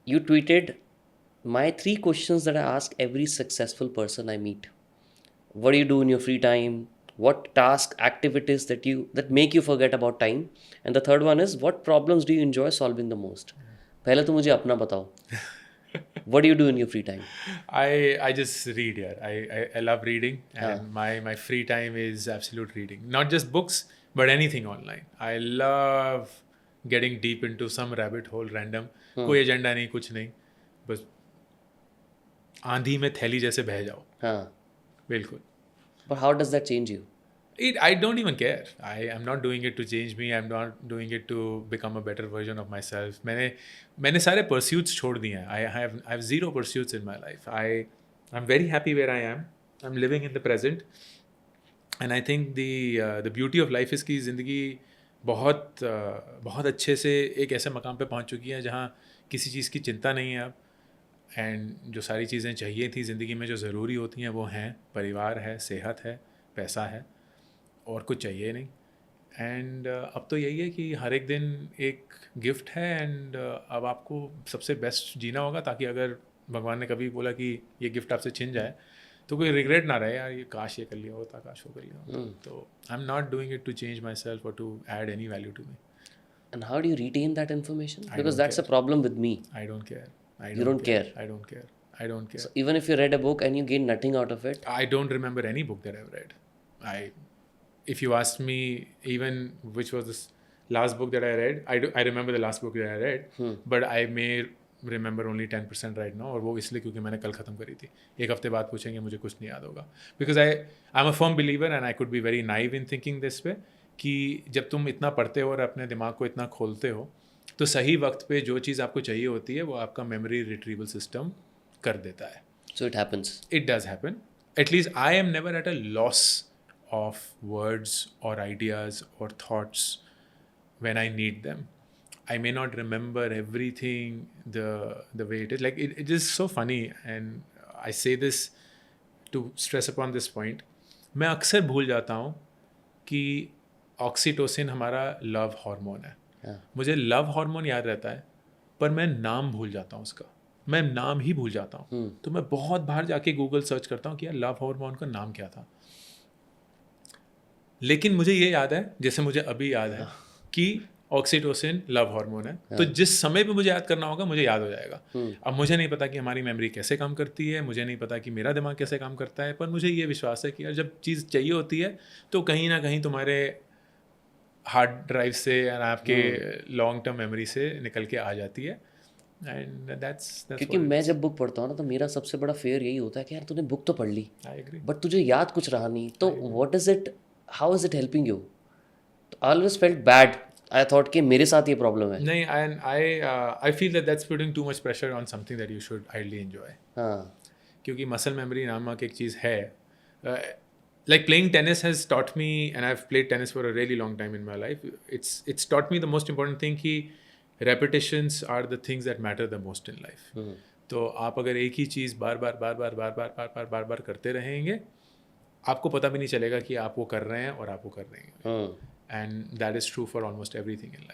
You tweeted my 3 questions that I ask every successful person I meet. What do you do in your free time? What task activities that make you forget about time? And the third one is, what problems do you enjoy solving the most? पहले तो मुझे अपना बताओ. What do you do in your free time? I just read here. I love reading, हाँ. and my free time is absolute reading. Not just books, but anything online. I love getting deep into some rabbit hole, random. कोई agenda नहीं, कुछ नहीं, बस आंधी में थैली जैसे बह जाओ. हाँ. बिल्कुल. But how does that change you? I don't even care. I am not doing it to change me. I'm not doing it to become a better version of myself. मैंने सारे pursuits छोड़ दिए हैं. I have zero pursuits in my life. I'm very happy where I am. I'm living in the present. And I think the beauty of life is कि ज़िंदगी बहुत अच्छे से एक ऐसे मकाम पे पहुंच चुकी है जहाँ किसी चीज़ की चिंता नहीं है अब. एंड जो सारी चीज़ें चाहिए थी ज़िंदगी में, जो ज़रूरी होती हैं, वो हैं. परिवार है, सेहत है, पैसा है, और कुछ चाहिए नहीं. एंड अब तो यही है कि हर एक दिन एक गिफ्ट है. एंड अब आपको सबसे बेस्ट जीना होगा, ताकि अगर भगवान ने कभी बोला कि ये गिफ्ट आपसे छिन जाए तो कोई रिग्रेट ना रहे, यार ये काश ये कर लिया होता, काश वो कर लिया होता. तो I am not doing it to change myself और to add any value to me. And how do you retain that information? I Because don't that's a care. problem with me. I don't care. You don't care. I don't care. I don't care. So even if you read a book and you gain nothing out of it, I don't remember any book that I've read. If you asked me even which was this last book that I read, I remember the last book that I read, but I may remember only 10% right now. और वो इसलिए क्योंकि मैंने कल ख़त्म करी थी. एक हफ्ते बाद पूछेंगे, मुझे कुछ नहीं याद होगा. Because I'm a firm believer and I could be very naive in thinking this way, कि जब तुम इतना पढ़ते हो और अपने दिमाग को इतना खोलते हो, तो सही वक्त पे जो चीज़ आपको चाहिए होती है वो आपका मेमोरी रिट्रीवल सिस्टम कर देता है. so it happens. It does happen. At least I am never at a loss of words or ideas or thoughts when I need them. I may not remember everything the way it is. Like it is so funny, and I say this to stress upon this point. मैं अक्सर भूल जाता हूँ कि oxytocin हमारा love hormone है. मुझे love hormone याद रहता है, पर मैं नाम भूल जाता हूँ उसका. मैं नाम ही भूल जाता हूँ. तो मैं बहुत बाहर जाके गूगल सर्च करता हूँ कि यार लव हार्मोन का नाम क्या था. लेकिन मुझे ये याद है, जैसे मुझे अभी याद है, कि ऑक्सीटोसिन लव हार्मोन है. तो जिस समय पे मुझे याद करना होगा, मुझे याद हो जाएगा. अब मुझे नहीं पता कि हमारी मेमोरी कैसे काम करती है, मुझे नहीं पता कि मेरा दिमाग कैसे काम करता है, पर मुझे ये विश्वास है कि यार जब चीज़ चाहिए होती है तो कहीं ना कहीं तुम्हारे हार्ड ड्राइव से या आपके लॉन्ग टर्म मेमोरी से निकल के आ जाती है. एंड दैट्स क्योंकि मैं जब बुक पढ़ता हूँ ना, तो मेरा सबसे बड़ा फेयर यही होता है कि यार तूने बुक तो पढ़ ली, आई एग्री, बट तुझे याद कुछ रहा नहीं. तो what is it, how is it helping you? I always felt bad. I thought कि मेरे साथ ये प्रॉब्लम है. नहीं. And I feel that's putting too much pressure on something that you should ideally enjoy. हाँ. क्योंकि मसल मेमोरी नामक एक चीज़ है. Like playing tennis has taught me, and I've played tennis for a really long time in my life. It's taught me the most important thing कि repetitions are the things that matter the most in life. तो आप अगर एक ही चीज़ बार बार करते रहेंगे, आपको पता भी नहीं चलेगा कि आप वो कर रहे हैं और आप वो कर रहे हैं. And that is true for almost everything in life.